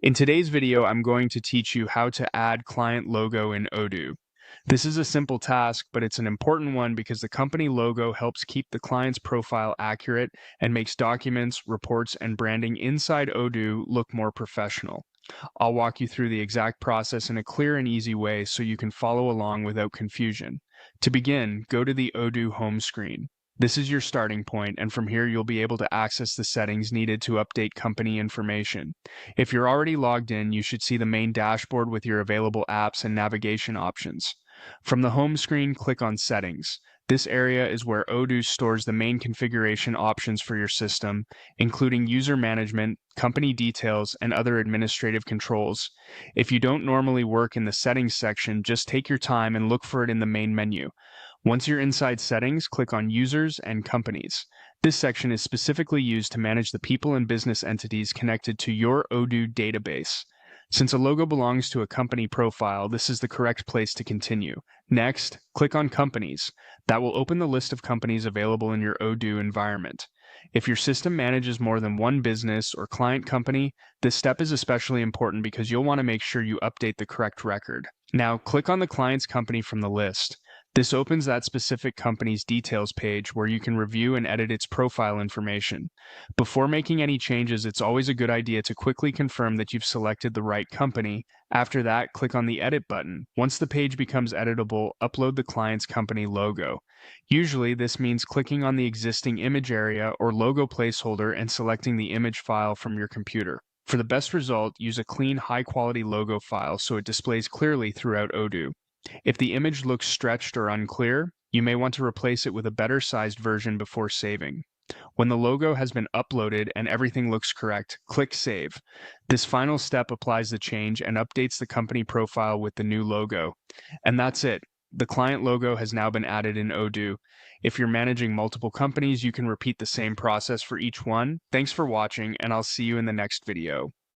In today's video, I'm going to teach you how to add client logo in Odoo. This is a simple task, but it's an important one because the company logo helps keep the client's profile accurate and makes documents, reports, and branding inside Odoo look more professional. I'll walk you through the exact process in a clear and easy way so you can follow along without confusion. To begin, go to the Odoo home screen. This is your starting point, and from here you'll be able to access the settings needed to update company information. If you're already logged in, you should see the main dashboard with your available apps and navigation options. From the home screen, click on Settings. This area is where Odoo stores the main configuration options for your system, including user management, company details, and other administrative controls. If you don't normally work in the Settings section, just take your time and look for it in the main menu. Once you're inside Settings, click on Users and Companies. This section is specifically used to manage the people and business entities connected to your Odoo database. Since a logo belongs to a company profile, this is the correct place to continue. Next, click on Companies. That will open the list of companies available in your Odoo environment. If your system manages more than one business or client company, this step is especially important because you'll want to make sure you update the correct record. Now, click on the client's company from the list. This opens that specific company's details page where you can review and edit its profile information. Before making any changes, it's always a good idea to quickly confirm that you've selected the right company. After that, click on the Edit button. Once the page becomes editable, upload the client's company logo. Usually, this means clicking on the existing image area or logo placeholder and selecting the image file from your computer. For the best result, use a clean, high-quality logo file so it displays clearly throughout Odoo. If the image looks stretched or unclear, you may want to replace it with a better sized version before saving. When the logo has been uploaded and everything looks correct, click Save. This final step applies the change and updates the company profile with the new logo. And that's it. The client logo has now been added in Odoo. If you're managing multiple companies, you can repeat the same process for each one. Thanks for watching, and I'll see you in the next video.